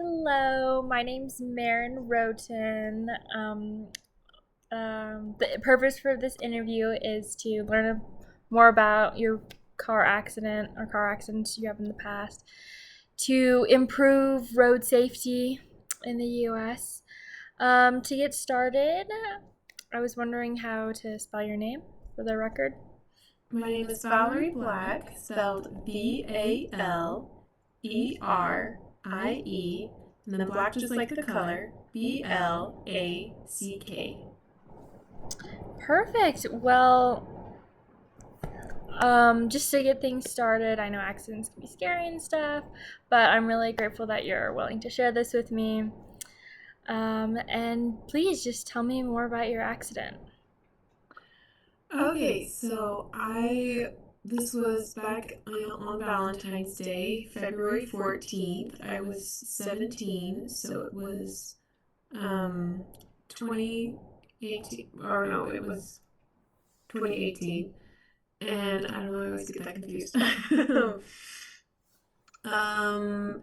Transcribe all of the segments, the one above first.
Hello, my name's Marin Roten. The purpose for this interview is to learn more about your car accident or car accidents you have in the past to improve road safety in the US. To get started, I was wondering how to spell your name for the record. My name is Valerie Black, spelled Valerie, and then black just like the color, Black. Perfect. Just to get things started, I know accidents can be scary and stuff, but I'm really grateful that you're willing to share this with me. And please just tell me more about your accident. Okay, this was back on Valentine's Day, February 14th. I was 17, so it was 2018, or no, it was 2018. And I don't know, I always get that confused. Um,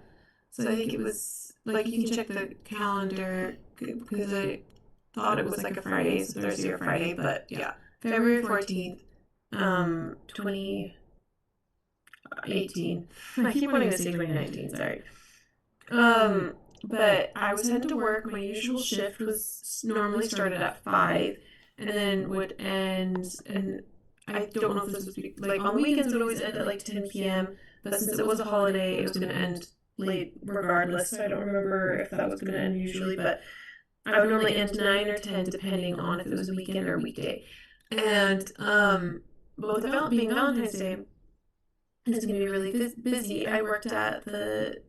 so I think it was like you can check the calendar because I thought it was like a Friday, so Thursday or Friday, but yeah, February 14th, 2018. I keep wanting to say 2019, sorry. But I was heading to work. My usual shift was normally started at 5 and then would end, and I don't know if this was like on the weekends would always end at like 10 p.m. But since it was a holiday, it was going to end late regardless. So I don't remember if that was going to end usually, but I would normally end 9 or 10 depending on if it was a weekend or a weekday. And with being Valentine's Day, it's going to be really busy. I worked at the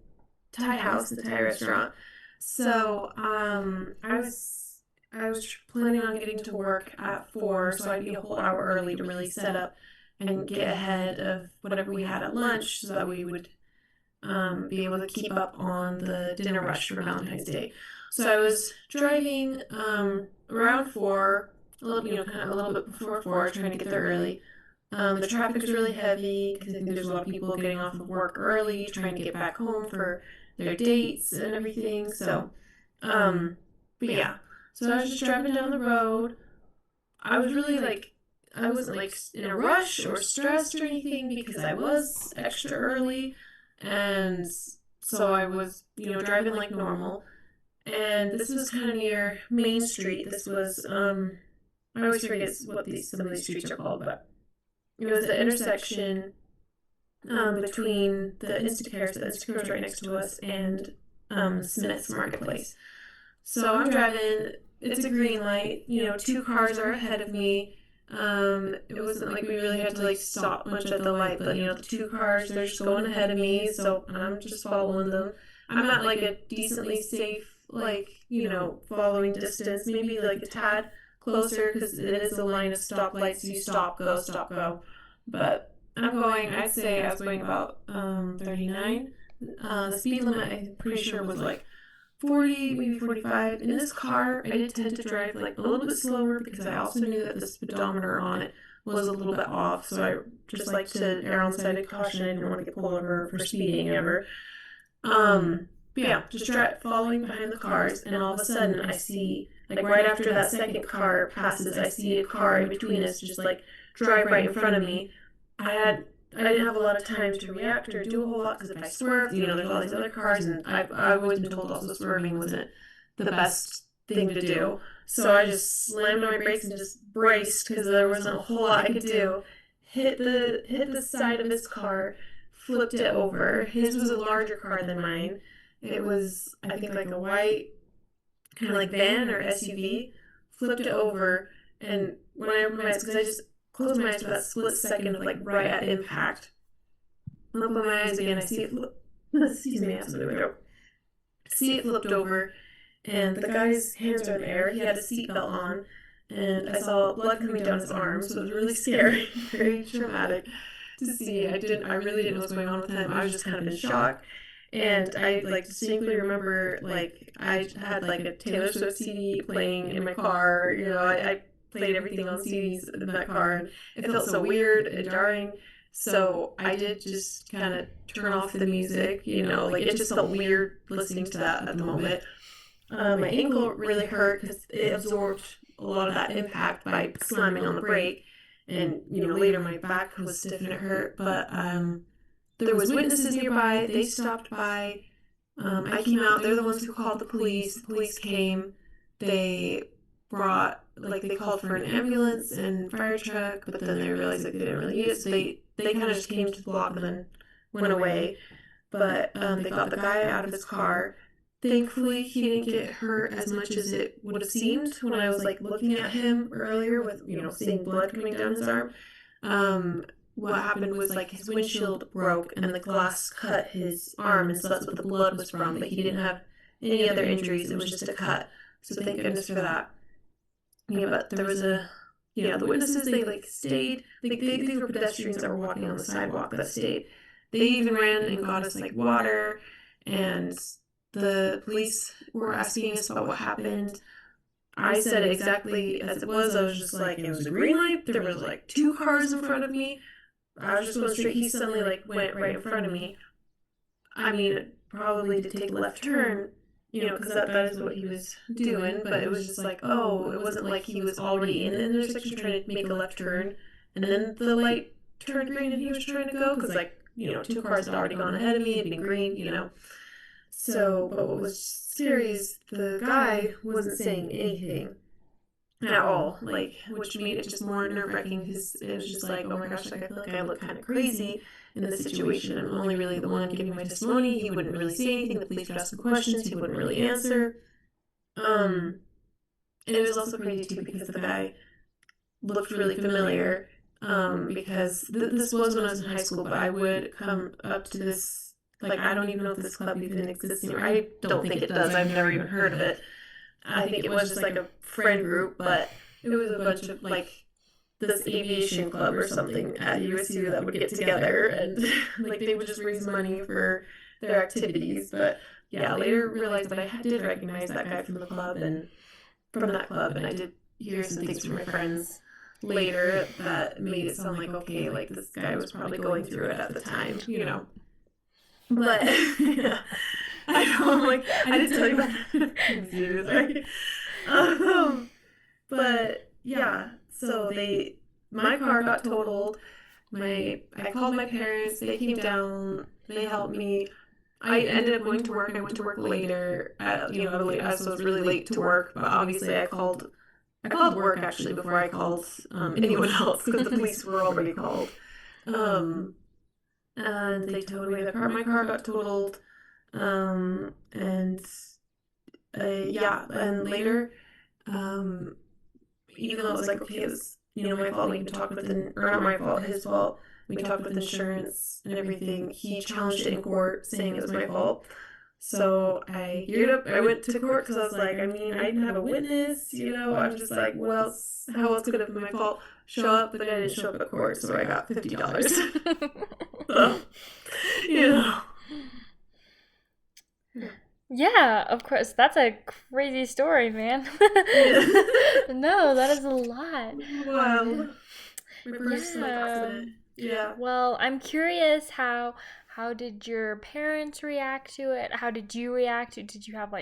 Thai house, the Thai restaurant. So I was planning on getting to work at 4, so I'd be a whole hour early to really set up and get ahead of whatever we had at lunch, so that we would be able to keep up on the dinner rush for Valentine's Day. So I was driving around 4, a little, kind of a little bit before 4, trying to get there early. The traffic was really heavy because I think there's a lot of people getting off of work early, trying to get back home for their dates and everything. Um, but yeah, so I was just driving down the road. I was really like, I wasn't like in a rush or stressed or anything because I was extra early, and so I was, driving like normal. And this was kind of near Main Street. This was, I always forget what some of these streets are called, but it was the intersection between the Instacare's right next to us, and Smith's Marketplace. So I'm driving. It's a green light. Two cars are ahead of me. It wasn't like we really had to like stop much at the light, but the two cars, they're just going ahead of me, so I'm just following them. I'm at like a decently safe, like, following distance, maybe like a tad closer because it is a line of stoplights. So you stop, go, stop, go. But I'd say I was going about 39. The speed limit, I'm pretty sure, was like 40, maybe 45. In this car, I did tend to drive like a little bit slower because I also knew that the speedometer on it was a little bit off. So I just like to err on the side of caution. I didn't want to get pulled over for speeding ever. But yeah, just following behind the cars, and all of a sudden I see, like right after that second car passes, I see a car in between us just like drive right in front of me. I had I didn't have a lot of time to react or do a whole lot because if I swerved, there's all these other cars, and I've always been told also swerving wasn't the best thing to do. So I just slammed on my brakes and just braced because there wasn't a whole lot I could do. Hit the side of his car, flipped it over. His was a larger car than mine. It was, I think, like a white kind of like van or SUV. Flipped it over, and when I opened my eyes, because I just closed my eyes for that split second of like right at impact. I open my eyes again, I see it flip. Excuse me, I have something in my throat. See it flipped over, and the guy's hands are in the air. He had a seatbelt on, and I saw blood coming down his arm, so it was really scary, very traumatic to see. I really didn't know what was going on with him. I was just kind of in shock. And I like distinctly remember like I had like a Taylor Swift CD playing in my car. I played everything on CDs in that car, and it felt so weird and jarring. So I did just kind of turn off the music, like it just felt weird listening to that at the moment. My ankle really hurt because it absorbed a lot of that impact by slamming on the brake. And, later my back was stiff and it hurt. But there was witnesses nearby. They stopped by. I came out. They're the ones who called the police. The police came. They they called for an ambulance and fire truck, but then they realized they didn't really need it. So they kind of just came to the block and then went away. But they got the guy out of his car. Thankfully, he didn't get hurt as much as it would have seemed when I was looking at him earlier with seeing blood coming down his arm. What happened was his windshield broke and the glass cut his arm, and so that's what the blood was from. But he didn't have any other injuries; it was just a cut. So thank goodness for that. Yeah, but there was the witnesses, they stayed. These were pedestrians that were walking on the sidewalk that stayed. They even ran and got us water, and the police were asking us about what happened. I said it exactly as it was. I was just it was a green light. There was two cars in front of me. I was just going straight. He suddenly went right in front of me. I mean, probably to take a left turn, because that is what he was doing. But it was just oh, it wasn't like he was already in the intersection trying to make a left turn, and then the light turned green and he was trying to go because two cars had already gone ahead of me. It'd been green. So, but what was scary is the guy wasn't saying anything at all, which made it just more nerve-wracking because it was just oh my gosh, I feel like I look kind of crazy in this situation. I'm only really the one giving my testimony. He wouldn't really say anything. The police would ask him questions. He wouldn't really answer. And it was also crazy too because the guy looked really familiar. Because this was when I was in high school, but I would come up to this. I don't even know if this club even exists anymore. I don't think it does. I've never even heard of it. I think it was just a friend group, but it was a bunch of this aviation club or something at USU that would get together and they would just raise money for their activities. But yeah, later realized that I did recognize that guy from the club and from that club, and I did hear some things from my friends later that made it sound okay, this guy was probably going through it at the time. But yeah, I know, I didn't tell you about that. But yeah, so my car got totaled. I called my parents. They came down. They helped me. I ended up going to work. I went to work later. I was really late to work. But obviously, I called work actually before I called anyone else because the police were already called. And they told me my car got totaled. And and later, even though it was okay, it was my fault. We talked with or not my fault, his fault. We talked with insurance and everything. He challenged it in court, saying it was my fault. So I geared up. I went to court because I was I didn't have a witness. I'm just what else? How else could it have been my fault? Show up, but I didn't show up at court, so I got $50. So, Yeah, of course. That's a crazy story, man. No, that is a lot. Wow. My first accident. Yeah. Well, I'm curious how did your parents react to it? How did you react? Did you have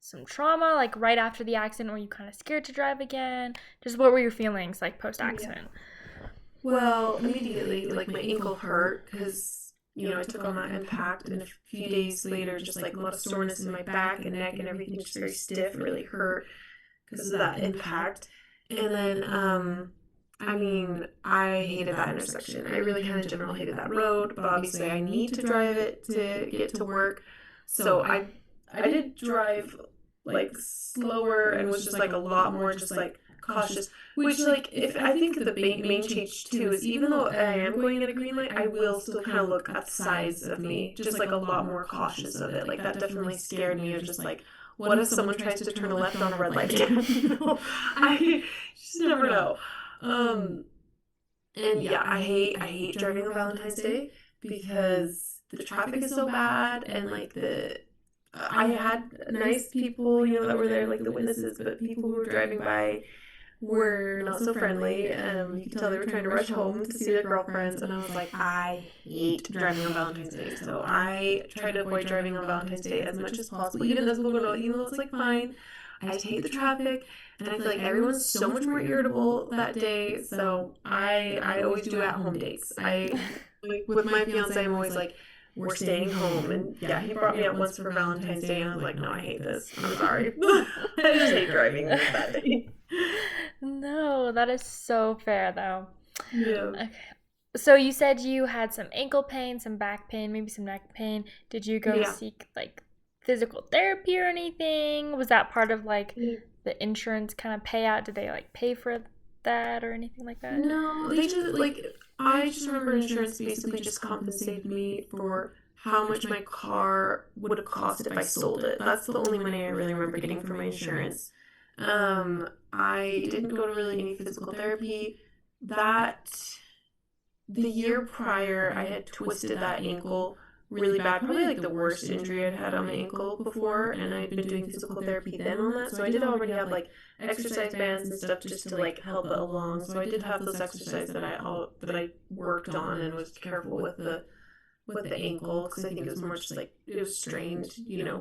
some trauma right after the accident? Were you kind of scared to drive again? Just what were your feelings post accident? Yeah. Well, immediately my ankle hurt because I took on that impact, and a few days later, just a lot of soreness in my back and neck and everything, just very stiff, really hurt because of that impact. And then, I hated that intersection. I really kind of general hated that road, but obviously I need to drive it to get to work. So I did drive slower and was just a lot more just cautious, which if I think the main change too is even though I am going at a green light, I will still kind of look at the sides of me, just a lot more cautious of it. That definitely scared me of just what if someone tries to turn left on a red light again? I just never know. And yeah, I hate driving on Valentine's Day because the traffic is so bad, and I had nice people, that were there, the witnesses, but people who were driving by were not so friendly. You could tell they were trying to rush home to see their girlfriends, and I was like, I hate driving on Valentine's Day, so I try to avoid driving on Valentine's Day as much as possible, even though it's like fine. I just hate the traffic, and I feel like everyone's so much more irritable that day. So I always do at home dates. I like with my fiance, I'm always like, we're staying home. And yeah, he brought me out once for Valentine's Day, and I was like, no, I hate this. I'm sorry. I just hate driving that day. No, that is so fair though. Yeah. Okay. So you said you had some ankle pain, some back pain, maybe some neck pain. Did you go Yeah. seek like physical therapy or anything? Was that part of like the insurance kind of payout? Did they like pay for that or anything like that? No, they just like I just remember insurance basically just compensated me for how much my car would have cost if I sold it. That's the only money I really remember getting from my insurance. I didn't go to really any physical therapy. That the year prior, I had twisted that ankle really bad, probably like the worst injury I'd had on my ankle before, and I'd been doing physical therapy then on that. So I did already have like exercise bands and stuff just to like help it along. So I did have those exercises that I worked on and was careful with the ankle because I think it was more just like it was strained,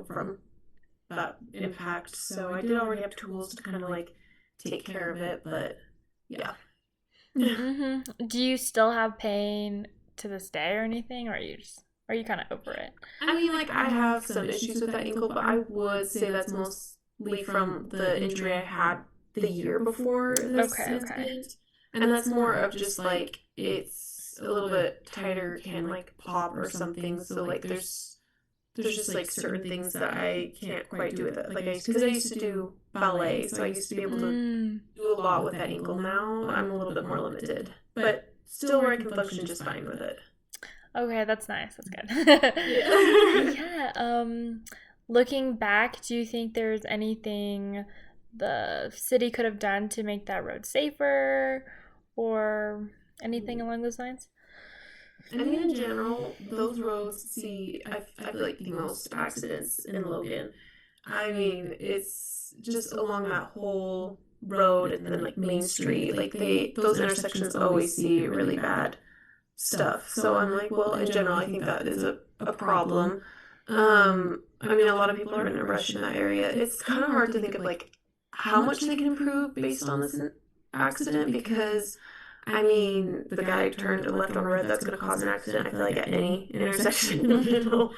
from that impact. So I did already have tools to kind of like take care of it, but yeah. Do you still have pain to this day or anything, or are you kind of over it? I mean, like, I have some issues with that ankle, but I would say that's mostly from the injury I had the year before this Okay, okay. incident. And that's more of just like it's a little bit tighter, can like pop or something. So like there's just like certain things that I can't quite do with it. Like because I used to do ballet, so I used to be able to Mm. do a lot with that ankle. Now I'm a little bit more limited, but still where I can function just fine with it. Okay, that's nice. That's good. Yeah. Yeah, looking back, do you think there's anything the city could have done to make that road safer or anything along those lines? I mean, in general, those roads see, I feel like the most accidents in Logan. I mean, it's just along that whole road and then like Main Street, like those intersections always see really bad stuff. So I'm like, well, in general, I think that is a problem. I mean, a lot of people are in a rush in that area. It's kind of hard to think of like how much they can improve based on this accident because I mean, the guy turned left on red, that's going to cause an accident, I feel like, at any intersection in the middle.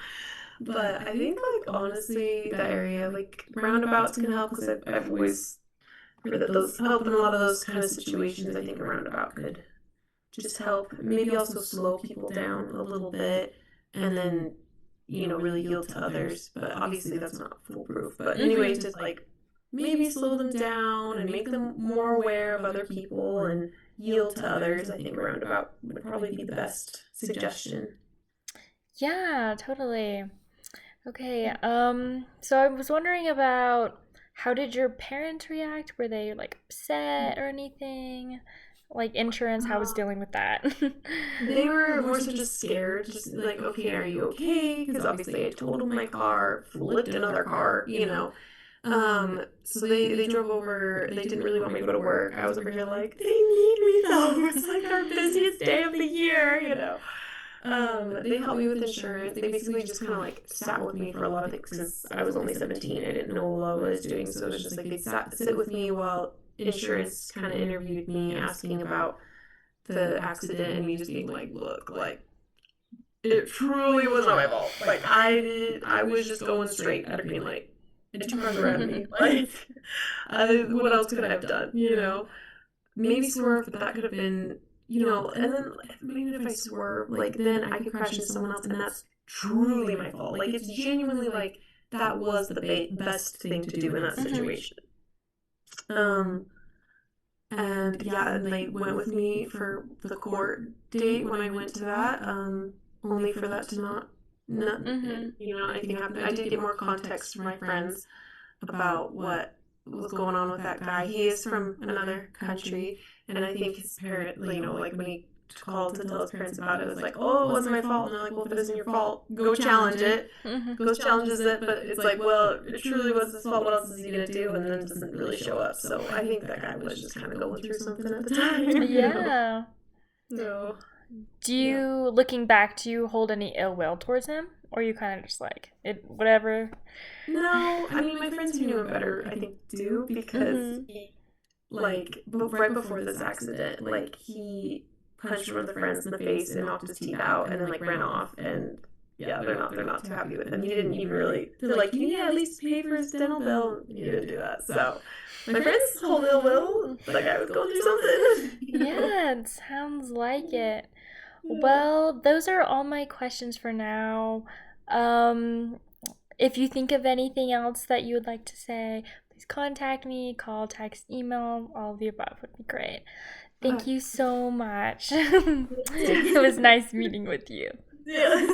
But I think, like, honestly, that area, like, roundabouts can help because I've always heard that those help in a lot of those kind of situations. I think a roundabout could just help. Maybe also slow people down a little bit and then, really yield to others. But obviously, that's not foolproof. But, anyways, just like maybe slow them down and make them more aware of other people and yield to others. I think a roundabout would probably be the best suggestion. Yeah, totally. Okay, so I was wondering about how did your parents react? Were they like upset or anything? Like insurance, how was dealing with that? They were more so just scared, just like, okay, are you okay? Because obviously I totaled my car, flipped another car. So they drove over. They didn't really want me to go to work. I was over here like, they need me though. It's like our busiest day of the year. They helped me with insurance. They basically just kind of like sat with me for a lot of things because I was only 17. I didn't know what I was doing. So it was just like they'd sit with me while insurance kind of interviewed me, asking about the accident and me just being like, look, like, it truly was not my fault. Like, I was just going straight at a green light. And two cars around me. Like, what else could I have done? Maybe swerve, but that could have been, and then maybe if I swerve, like, then I could crash into someone else, and that's truly my fault. Like, it's genuinely like that was the best thing to do in that situation. Um, and yeah, and they went with me for the court date when I went to that, only for that to not, Mm-hmm. anything happened. I did get more context from my friends about what was going on with that guy. He is from another country, and I think his parent, like when he called to tell his parents about it. It was like, oh, it wasn't my fault. And they're like, well, if it isn't your fault, go challenge it. Goes challenges it, but it's like, well, it truly was his fault. What else is he gonna do? And then doesn't really show up. So I think that guy was just kind of going through something at the time. Yeah. So. Do you, looking back, do you hold any ill will towards him? Or are you kind of just like, it, whatever? No, I mean, my friends who knew him better, I think, do, because he, like, right before this accident, like, he punched one of the friends in the face and knocked his teeth out and then, like, ran off, and yeah, they're not too happy with him. He didn't even really, they're like, you at least pay for his dental bill. He didn't do that, so my friends hold ill will. That guy was going through something. Yeah, it sounds like it. Well, those are all my questions for now. If you think of anything else that you would like to say, please contact me, call, text, email, all of the above would be great. Thank you so much. It was nice meeting with you. Yeah.